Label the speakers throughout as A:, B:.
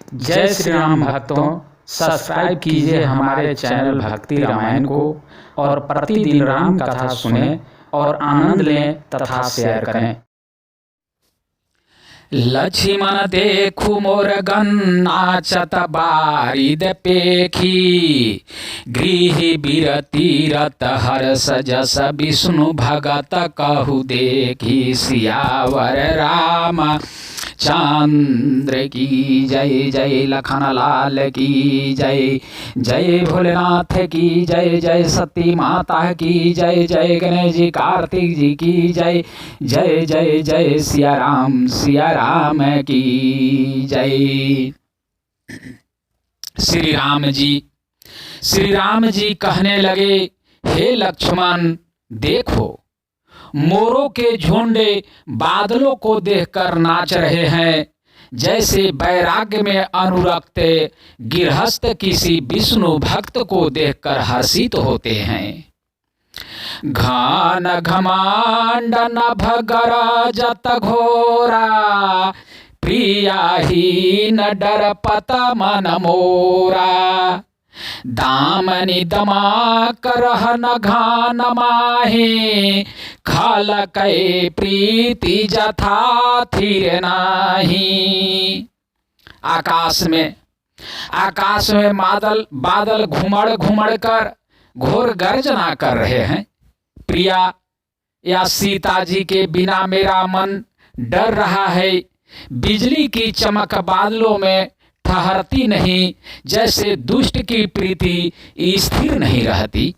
A: जय श्री राम भक्तों, सब्सक्राइब कीजिए हमारे चैनल भक्ति रामायण को और प्रतिदिन राम कथा सुने और आनंद लें तथा शेयर करें।
B: लक्ष्मण देखु मोर नाचत बारिद पेखी, गृह बिरती रत हर्ष जस विष्णु भगत कहु देखी। सियावर राम चंद्र की जय, जय लखन लाल की जय, जय भोलेनाथ की जय, जय सती माता की जय, जय गणेश जी कार्तिक जी की जय, जय जय जय सिया राम की जय। श्री राम जी कहने लगे, हे लक्ष्मण देखो, मोरों के झुंडे बादलों को देखकर नाच रहे हैं, जैसे वैराग्य में अनुरक्त गृहस्थ किसी विष्णु भक्त को देखकर हर्षित होते हैं। घन घमांड नभ गरजत घोरा, प्रियाहीन डर पत मन मोरा। दामनि दमा करहन घान माहे, खाल कै प्रीति जथा थिर नाही। आकाश में बादल घुमड़ घुमड़ कर घोर गर्जना कर रहे हैं। प्रिया या सीता जी के बिना मेरा मन डर रहा है। बिजली की चमक बादलों में ठहरती नहीं, जैसे दुष्ट की प्रीति स्थिर नहीं रहती।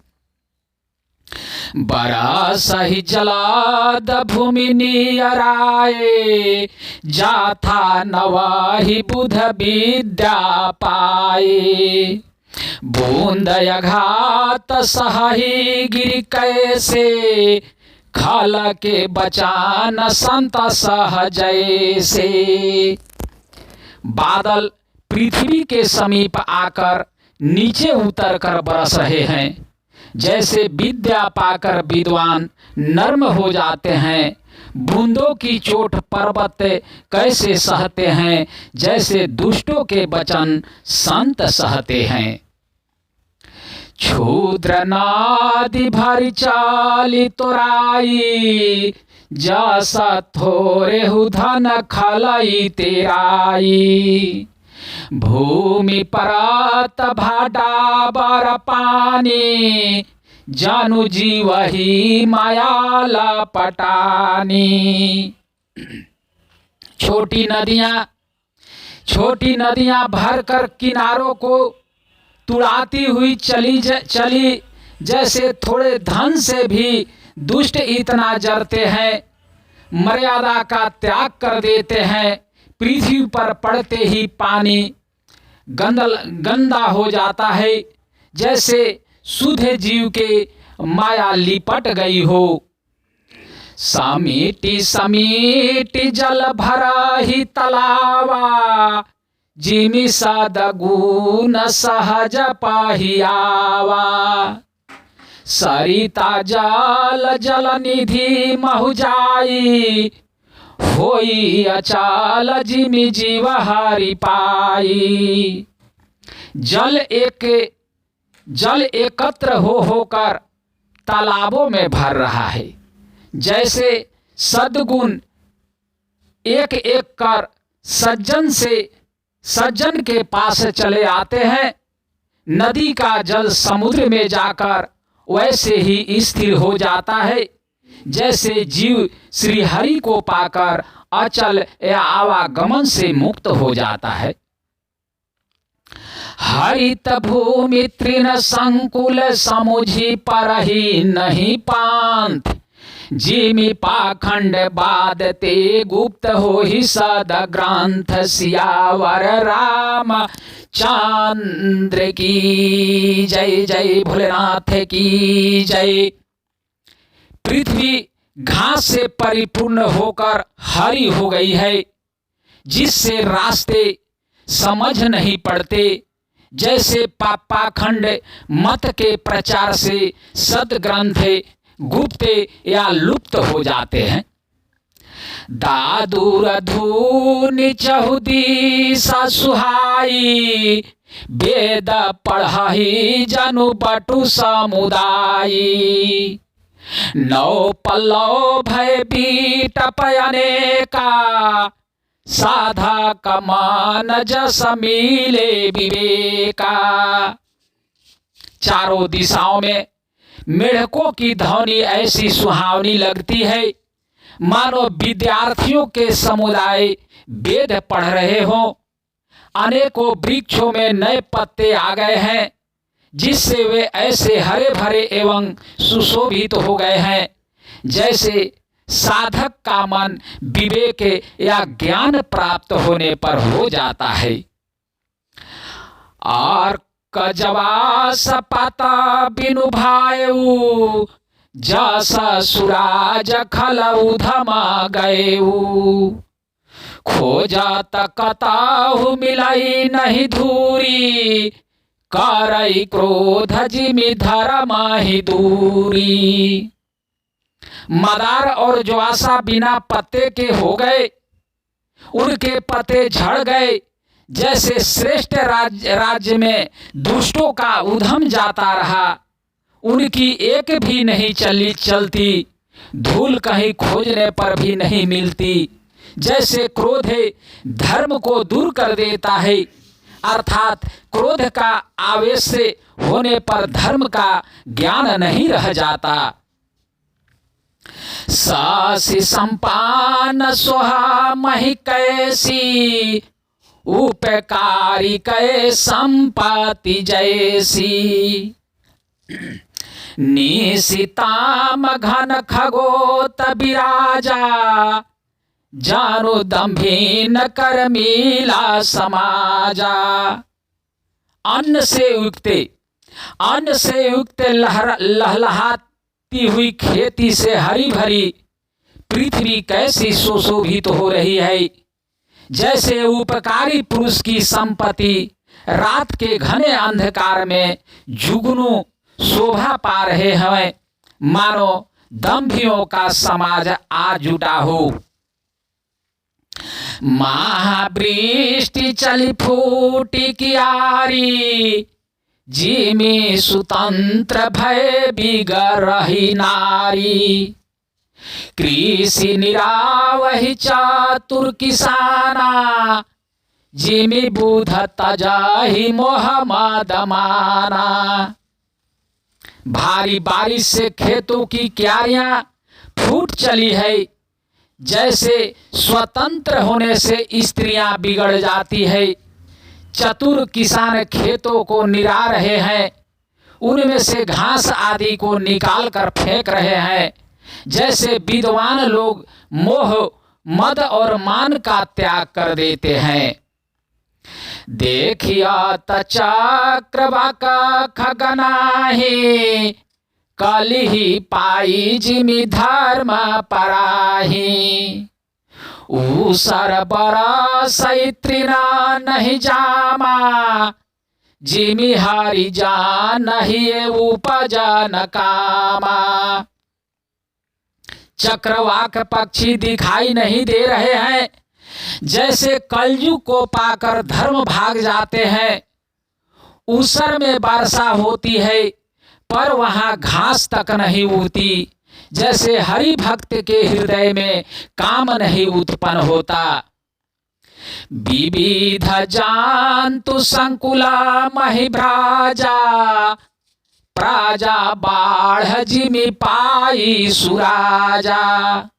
B: बरस ही जलाद भूमि नियराए, जाथा नवाहि बुध विद्या पाए। बूंद अघात सही गिर कैसे, खाल के बचान संत सह जैसे। बादल पृथ्वी के समीप आकर नीचे उतर कर बरस रहे हैं, जैसे विद्या पाकर विद्वान नर्म हो जाते हैं। बूंदों की चोट पर्वत कैसे सहते हैं, जैसे दुष्टों के वचन संत सहते हैं। क्षुद्र नादि भरि चाली तोराई, जसा थोरे धन खलई तेराई। भूमि परत भाटा बर पानी, जानु जीवही माया लपटानी। छोटी नदियां भरकर किनारों को तुड़ाती हुई चली, जैसे थोड़े धन से भी दुष्ट इतना जरते हैं, मर्यादा का त्याग कर देते हैं। पृथ्वी पर पड़ते ही पानी गंदा हो जाता है, जैसे शुद्ध जीव के माया लिपट गई हो। समीटी समीटी जल भरा ही तलावा, जिमि सदगुण सहज पाहियावा। सरिता जल निधि महु जाई, होई अचाल जिमि जीव हरि पाई। जल एकत्र होकर तालाबों में भर रहा है, जैसे सद्गुण एक एक कर सज्जन के पास चले आते हैं। नदी का जल समुद्र में जाकर वैसे ही स्थिर हो जाता है, जैसे जीव श्री हरि को पाकर अचल या आवागमन से मुक्त हो जाता है। हरित भूमि तृण संकुल समुझी परहि नहीं पांत, जिमि पाखंड बाद ते गुप्त हो ही सद ग्रंथ। सियावर राम चंद्र की जय, जय भोलेनाथ की जय। पृथ्वी घास से परिपूर्ण होकर हरी हो गई है, जिससे रास्ते समझ नहीं पड़ते, जैसे पाखंड मत के प्रचार से सदग्रंथ गुप्त या लुप्त हो जाते हैं। दादुर धूनि चहुदी सुहाई, वेद पढ़हि जनु बटु समुदायी। नौ पल्लव भय बीटप अनेका, साधक मान जस मिले विवेका। चारों दिशाओं में मेढकों की ध्वनि ऐसी सुहावनी लगती है मानो विद्यार्थियों के समुदाय वेद पढ़ रहे हों। अनेकों वृक्षों में नए पत्ते आ गए हैं, जिससे वे ऐसे हरे भरे एवं सुशोभित हो गए हैं जैसे साधक का मन विवेक या ज्ञान प्राप्त होने पर हो जाता है। और कजवा सपाता बिनु भायऊ, जस सुराज खलऊ धमा गएऊ। खोजत कताहु मिलई नहीं धूरी, करई क्रोध जिमि धर्म ही दूरी। मदार और ज्वासा बिना पत्ते के हो गए, उनके पत्ते झड़ गए। जैसे श्रेष्ठ राज्य में दुष्टों का उधम जाता रहा, उनकी एक भी नहीं चलती, धूल कहीं खोजने पर भी नहीं मिलती। जैसे क्रोध धर्म को दूर कर देता है, अर्थात क्रोध का आवेश से होने पर धर्म का ज्ञान नहीं रह जाता। सासी संपान सोहा मही कैसी, उपकारी कै संपत्ति जैसी। निशिताम घन खगोत विराजा, जानु दंभीन कर मिला समाजा। अन्न से युक्त लहलहाती हुई खेती से हरी भरी पृथ्वी कैसी सुशोभित हो रही है। जैसे उपकारी पुरुष की संपत्ति रात के घने अंधकार में जुगनू शोभा पा रहे हैं, मानो दंभियों का समाज आ जुटा हो। महावृष्टि चली फूटी कियारी, जिमी सुतंत्र भय बिगड़ रही नारी। कृषि निरावहि चातुर किसाना, जिमि बुध तजाहि मोह मद माना। भारी बारिश से खेतों की क्यारियां फूट चली है। जैसे स्वतंत्र होने से स्त्रियां बिगड़ जाती है। चतुर किसान खेतों को निरा रहे हैं, उनमें से घास आदि को निकाल कर फेंक रहे हैं। जैसे विद्वान लोग मोह मद और मान का त्याग कर देते हैं। देखिया तचक्रवाका खगनाहि, कलिहि पाई जिमि धर्म पराहि। ऊसर बरसै तृणा नहीं जामा, जिमि हरि जानहि उपजन कामा। चक्रवाक पक्षी दिखाई नहीं दे रहे हैं। जैसे कलयुग को पाकर धर्म भाग जाते हैं। ऊसर में वर्षा होती है, पर वहां घास तक नहीं उगती। जैसे हरि भक्त के हृदय में काम नहीं उत्पन्न होता। विविध जान्तु संकुला महिभ्राजा, प्राजा बाढ़ जिमि पाई सुराजा।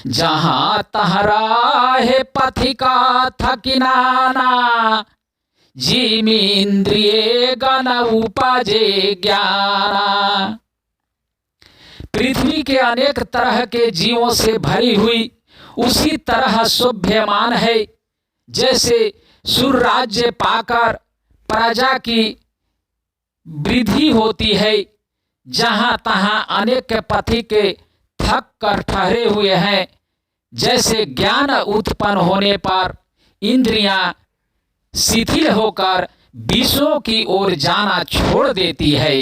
B: जहाँ तहाँ राहे पथिका थकिनाना, जिमि इंद्रिये गण उपजे ज्ञाना। पृथ्वी के अनेक तरह के जीवों से भरी हुई उसी तरह शोभ्यमान है। जैसे सुर राज्य पाकर प्रजा की वृद्धि होती है। जहाँ तहाँ अनेक पथिक थक कर ठहरे हुए हैं। जैसे ज्ञान उत्पन्न होने पर इंद्रियां शिथिल होकर विषयों की ओर जाना छोड़ देती है।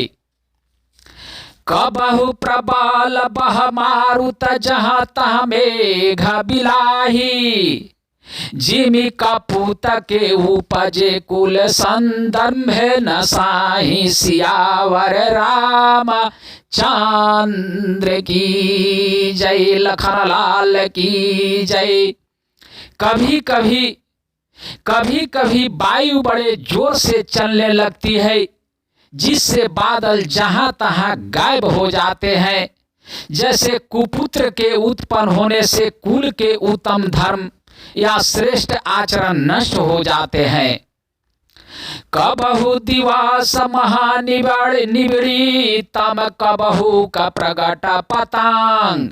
B: कबहु प्रबल बह मारुत जहाँ तह मेघ बिलाही, जिमि कपूत के उपजे कुल संदर्भ न साहि, सियावर राम चंद्र की जय, लखन लाल की जय। कभी कभी वायु बड़े जोर से चलने लगती है, जिससे बादल जहां तहां गायब हो जाते हैं। जैसे कुपुत्र के उत्पन्न होने से कुल के उत्तम धर्म या श्रेष्ठ आचरण नष्ट हो जाते हैं। कबहु दिवस महानिबिड़ी तम, कबहु का प्रगट पतंग,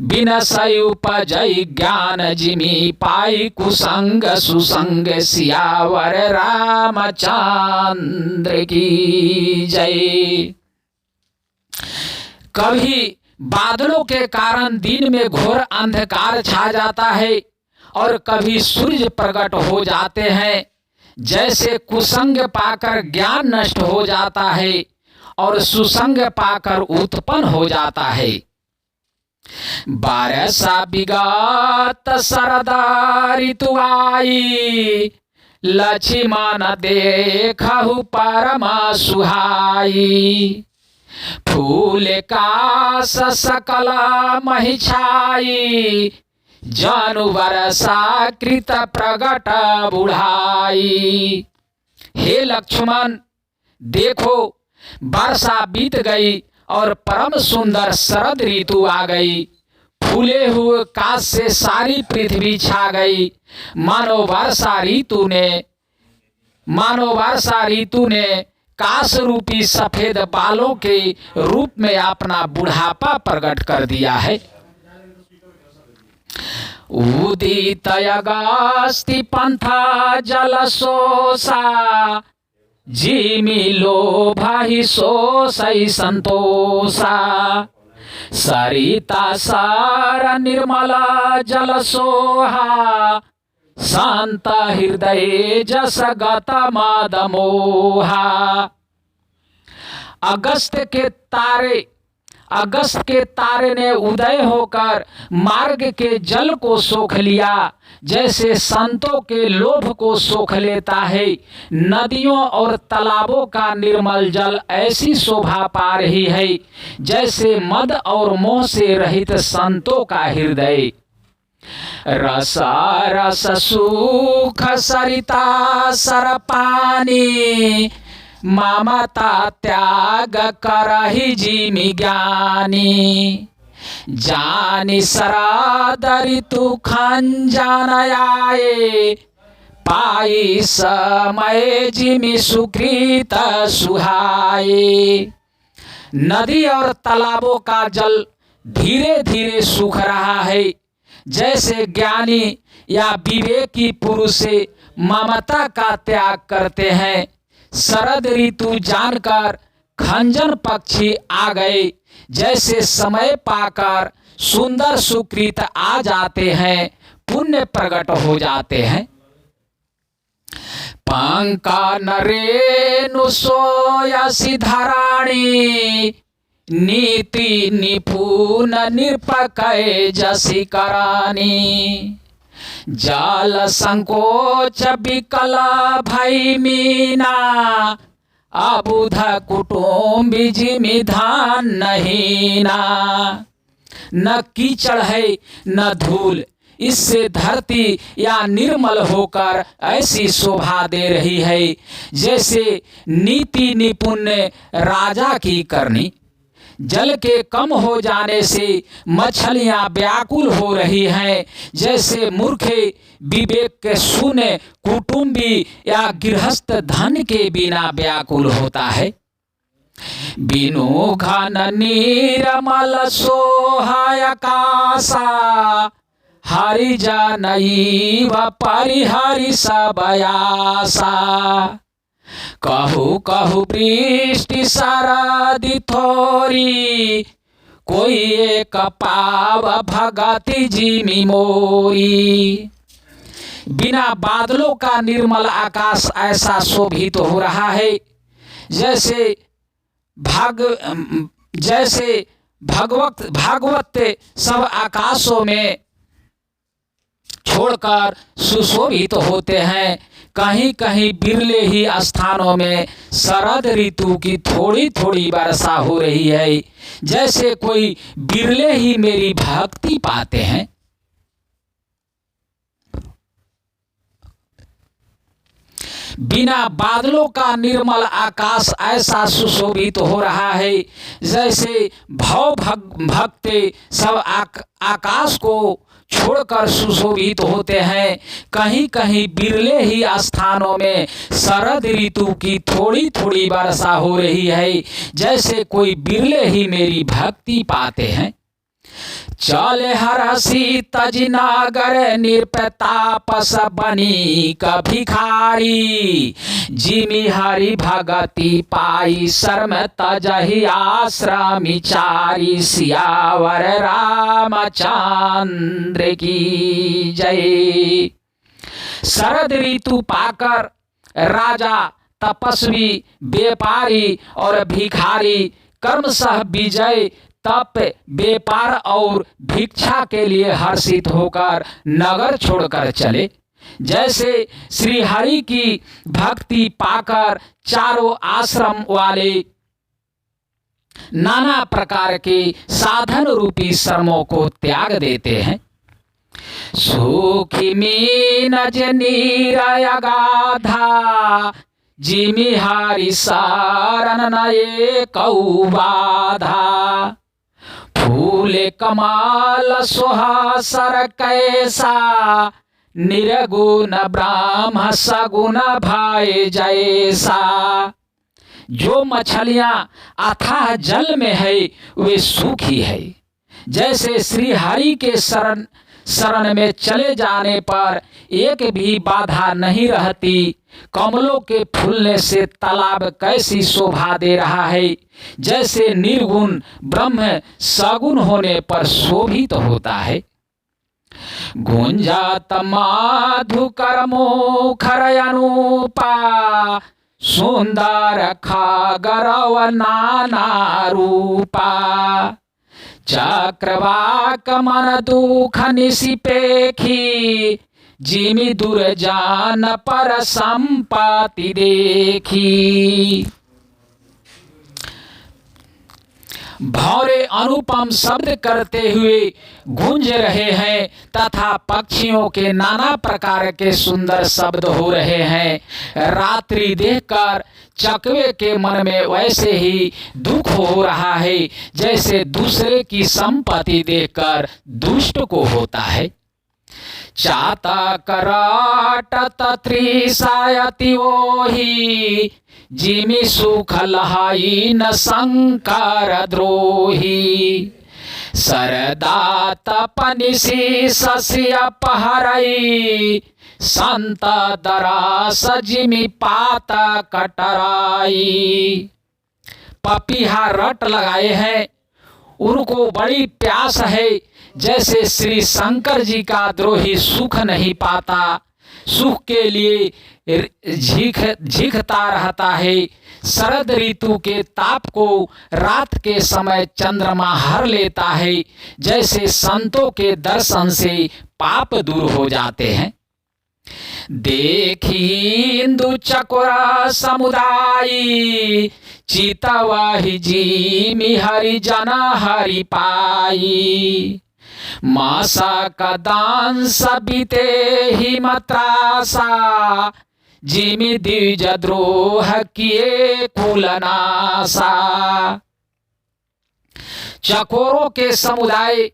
B: बिनसै उपजै ज्ञान जिमि पाई, कुसंग सुसंग सियावर रामचंद्र की जय। कभी बादलों के कारण दिन में घोर अंधकार छा जाता है और कभी सूर्य प्रकट हो जाते हैं। जैसे कुसंग पाकर ज्ञान नष्ट हो जाता है और सुसंग पाकर उत्पन्न हो जाता है। बारसा बिगत शरदा ऋतु आई, लक्ष्मण देखहु परम सुहाई, फूल कास सकल महि छाई, जनु वर्षा कृत प्रगट बुढ़ाई। हे लक्ष्मण, देखो वर्षा बीत गई और परम सुंदर शरद ऋतु आ गई। फूले हुए काश से सारी पृथ्वी छा गई। मानो वर्षा ऋतु ने काश रूपी सफेद बालों के रूप में अपना बुढ़ापा प्रकट कर दिया है। उदित अगस्ति पंथा जलशोषा, जिमि लोभाहि शोषै संतोषा, सरिता सार निर्मला जलसोहा, शांत हृदय जस गत मद मोहा। अगस्त के तारे ने उदय होकर मार्ग के जल को सोख लिया, जैसे संतों के लोभ को सोख लेता है। नदियों और तालाबों का निर्मल जल ऐसी शोभा पा रही है, जैसे मद और मोह से रहित संतों का हृदय। रस रस सुख सरिता सर पानी, ममता त्याग करहि जिमि ज्ञानी, जानि शरद ऋतु खंजन आए, पाई समय जिमि सुकृत सुहाए। नदी और तालाबों का जल धीरे धीरे सूख रहा है, जैसे ज्ञानी या विवेकी पुरुष ममता का त्याग करते हैं। शरद ऋतु जानकर खंजन पक्षी आ गए, जैसे समय पाकर सुंदर सुकृत आ जाते हैं, पुण्य प्रकट हो जाते हैं। पंका नरेनु सोयसि धराणी, नीति निपुण निरपकै जसि करानी, जाल संकोच विकल भई मीना, अबुध कुटुम्बी जिमि धान नहीना। न कीचड़ है न धूल, इससे धरती या निर्मल होकर ऐसी शोभा दे रही है, जैसे नीति निपुण राजा की करनी। जल के कम हो जाने से मछलियां व्याकुल हो रही हैं, जैसे मूर्खे विवेक के शून्य कुटुंबी या गृहस्थ धन के बिना व्याकुल होता है। बिनु घन निर्मल सोहाय आकाशा, हरि जनईव परिहरि सब आशा। कहु कहु वृष्टि शरदि थोरी, कोई एक पाव भगति जिमि मोरी। बिना बादलों का निर्मल आकाश ऐसा शोभित हो रहा है, जैसे जैसे भागवत सब आकाशों में छोड़कर सुशोभित होते हैं, कहीं कहीं बिरले ही स्थानों में शरद ऋतु की थोड़ी थोड़ी वर्षा हो रही है, जैसे कोई बिरले ही मेरी भक्ति पाते हैं। बिना बादलों का निर्मल आकाश ऐसा सुशोभित हो रहा है, जैसे भव भक्ते सब आकाश को छोड़कर सुशोभित होते हैं, कहीं कहीं बिरले ही स्थानों में शरद ऋतु की थोड़ी थोड़ी वर्षा हो रही है, जैसे कोई बिरले ही मेरी भक्ति पाते हैं। चले हरसी तजनागर निरपतापस बनी कभिखारी, जिमि हरि भगति पाई शर्म तजहि आश्रमी चारी, सियावर रामचंद्र की जय। शरद ऋतु पाकर राजा, तपस्वी, व्यापारी और भिखारी कर्मशः विजय, तप, व्यापार और भिक्षा के लिए हर्षित होकर नगर छोड़कर चले। जैसे श्री हरि की भक्ति पाकर चारों आश्रम वाले नाना प्रकार के साधन रूपी श्रमों को त्याग देते हैं। सुखी मीन नीरयगाधा, जिमि हरि शरण नये कौबाधा, फूले कमाल सुहासर कैसा, निर्गुण ब्राह्म सगुण भाई जैसा। जो मछलियां अथाह जल में है वे सूखी है, जैसे श्री हरि के शरण में चले जाने पर एक भी बाधा नहीं रहती। कमलों के फूलने से तालाब कैसी शोभा दे रहा है, जैसे निर्गुण ब्रह्म सगुण होने पर शोभित होता है। गुंजात माधुकर मुखर अनूपा, सुंदर खागरव नाना रूपा, चक्रवाक मन दुख निशिपेखी, जिमि दुर्जान पर संपत्ति देखी। भौरे अनुपम शब्द करते हुए गूंज रहे हैं तथा पक्षियों के नाना प्रकार के सुंदर शब्द हो रहे हैं। रात्रि देखकर चकवे के मन में वैसे ही दुख हो रहा है, जैसे दूसरे की संपत्ति देखकर दुष्ट को होता है। चाता कराटत त्रिसायति ओहि, जिमि सुख लहाई न शंकर द्रोही, सरदा तपनिसी सस्य पहरई, संत दरास जिमि पात कटराई। पपीहा रट लगाए हैं, उनको बड़ी प्यास है, जैसे श्री शंकर जी का द्रोही सुख नहीं पाता, सुख के लिए झींकता रहता है। शरद ऋतु के ताप को रात के समय चंद्रमा हर लेता है, जैसे संतों के दर्शन से पाप दूर हो जाते हैं। देखी इंदु चकोरा समुदायी, चितवाहि जिमि हरि जना हरि पाई, मासा का दान सबीते ही मत्रासा, जिमि द्विज द्रोह किए कुलनासा। चकोरों के समुदाय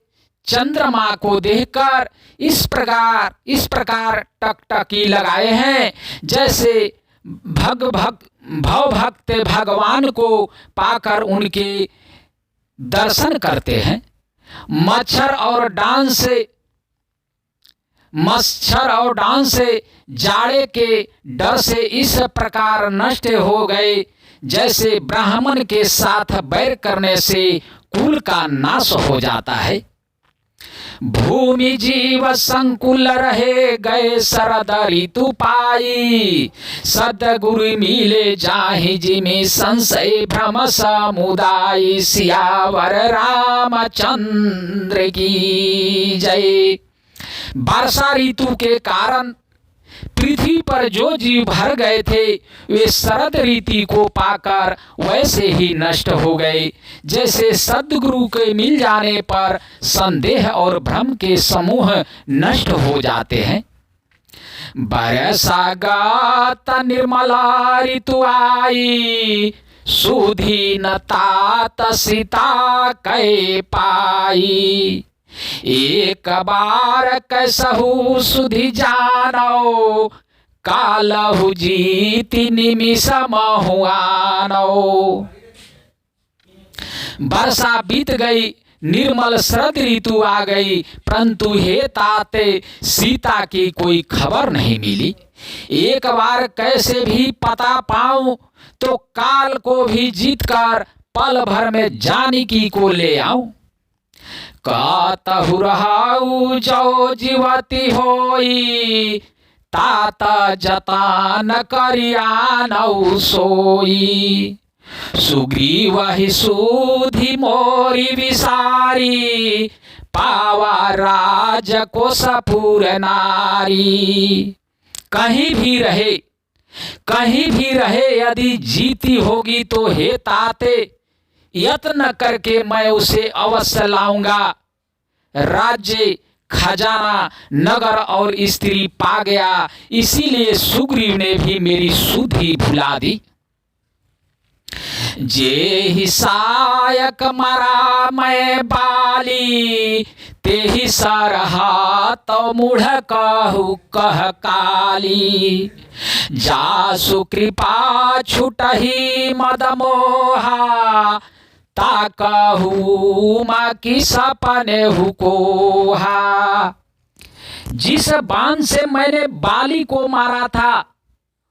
B: चंद्रमा को देखकर इस प्रकार टकटकी लगाए हैं, जैसे भक्त भगवान को पाकर उनके दर्शन करते हैं। मच्छर और डांस से जाड़े के डर से इस प्रकार नष्ट हो गए, जैसे ब्राह्मण के साथ बैर करने से कुल का नाश हो जाता है। भूमि जीव संकुल रहे गए शरद ऋतु पाई। सदगुरु मिले जाहि जिमि संशय भ्रम समुदाय। सियावर रामचंद्र की जय। वर्षा ऋतु के कारण पृथ्वी पर जो जीव भर गए थे वे शरद ऋतु को पाकर वैसे ही नष्ट हो गए जैसे सद्गुरु के मिल जाने पर संदेह और भ्रम के समूह नष्ट हो जाते हैं। बरसागत निर्मला ऋतु आई। सुधीनता सीता कै पाई। एक बार कैसहु सुधि जानो। कालहु जीति निमिष महुआनो। वर्षा बीत गई, निर्मल शरद ऋतु आ गई, परंतु हे ताते सीता की कोई खबर नहीं मिली। एक बार कैसे भी पता पाऊं तो काल को भी जीतकर पल भर में जानकी को ले आऊं। कातहु रहाउ जो जीवती होई। तात जतान करियानौ सोई। सुग्रीव ही सुधि मोरी विसारी। पावा राज को सपूर नारी। कहीं भी रहे यदि जीती होगी तो हे ताते यत्न करके मैं उसे अवश्य लाऊंगा। राज्य, खजाना, नगर और स्त्री पा गया, इसीलिए सुग्रीव ने भी मेरी सुधि भुला दी। जे ही सायक मरा मैं बाली। ते ही सरहा तो मूढ़ कहु कह काली। जासु कृपा छुटही मद मोहा। ताकहु माँ की सपने हुकोहा। जिस बाण से मैंने बाली को मारा था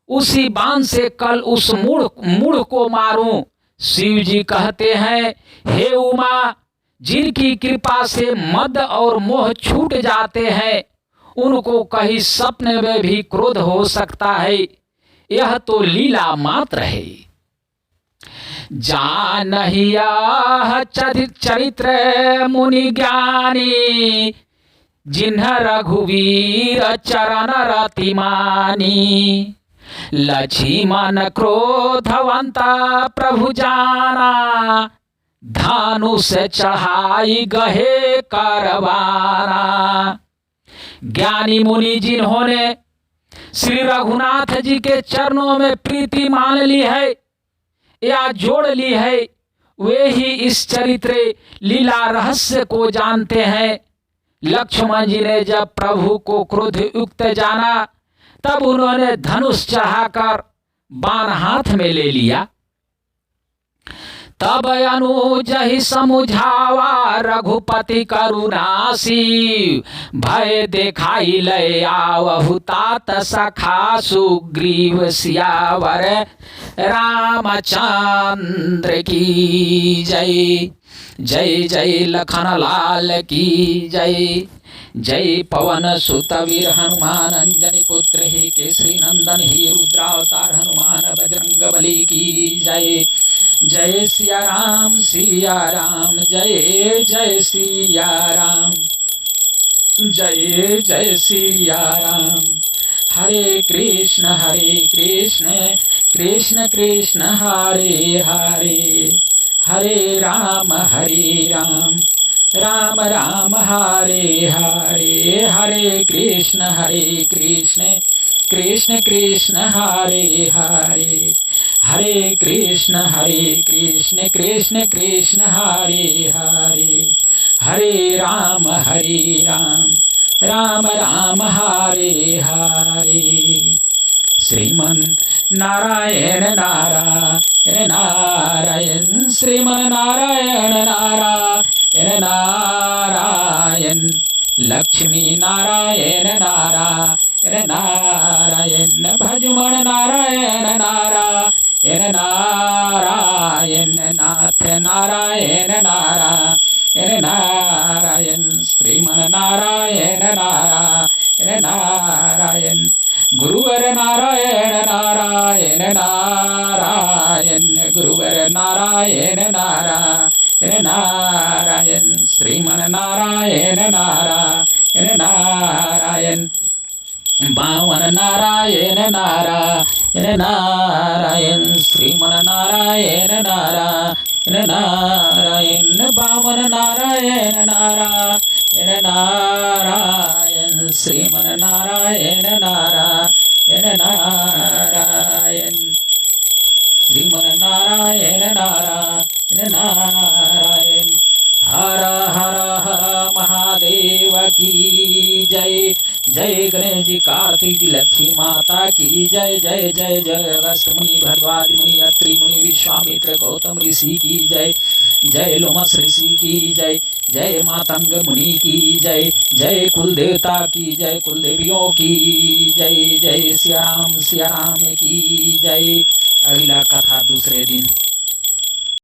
B: उसी बाण से कल उस मूढ़ को मारूं। शिव जी कहते हैं, हे उमा, जिनकी कृपा से मद और मोह छूट जाते हैं उनको कहीं सपने में भी क्रोध हो सकता है। यह तो लीला मात्र है। जानहिया चरित्र मुनि ज्ञानी। जिन्ह रघुवीर चरण रति मानी। लक्ष्मण क्रोधवंत प्रभु जाना। धानुष चढ़ाई गहे करवाना। ज्ञानी मुनि जिन्होंने श्री रघुनाथ जी के चरणों में प्रीति मान ली है या जोड़ ली है वे ही इस चरित्र लीला रहस्य को जानते हैं। लक्ष्मण जी ने जब प्रभु को क्रोध युक्त जाना तब उन्होंने धनुष चढ़ाकर बाण हाथ में ले लिया। तब अनुज ही समुझावा रघुपति करुणासी। भय देखाई लय आवहु तात सखा सुग्रीव सियावर रामचंद्र की जय। जय जय लखन लाल की जय। जय पवन सुत वीर हनुमान अंजनी पुत्र ही केसरी नंदन ही रुद्रावतार हनुमान बजरंग बली की जय। जय सिया राम जय जय सिया राम। जय जय सिया राम। हरे कृष्ण कृष्ण कृष्ण हरे हरे। हरे राम राम राम हरे हरे। हरे कृष्ण कृष्ण कृष्ण हरे हरे। हरे कृष्ण कृष्ण कृष्ण हरे हरे। हरे राम राम राम हरे हरे। श्रीमन नारायण नारायण नारायण। श्रीमन नारायण नारायण नारायण। लक्ष्मी नारायण नारायण नारायण। भजमन नारायण नारायण नारायण। नाथ नारायण नारायण नारायण। श्रीमन नारायण नारायण नारायण गुरुवर नारायण नारायण नारायण गुरुवर नारायण नारायण नारायण श्रीमन नारायण नारायण नारायण बावन नारायण नारायण नारायण श्रीमन नारायण नारायण नारायण बावन नारायण नारायण नारायण श्रीमन नारायण नारायण नारायण श्रीमन नारायण नारायण नारायण हर हर हर महादेव की जय जय गणेश जी कार्तिक जी लक्ष्मी माता की जय जय जय जय अगस्त मुनि भरद्वाज मुनि अत्रि मुनि विश्वामित्र गौतम ऋषि की जय जय लोमस ऋषि की जय जय मातंग मुनि की जय जय कुल देवता की जय कुल देवियों की जय जय सिया राम की जय। अगला कथा दूसरे दिन।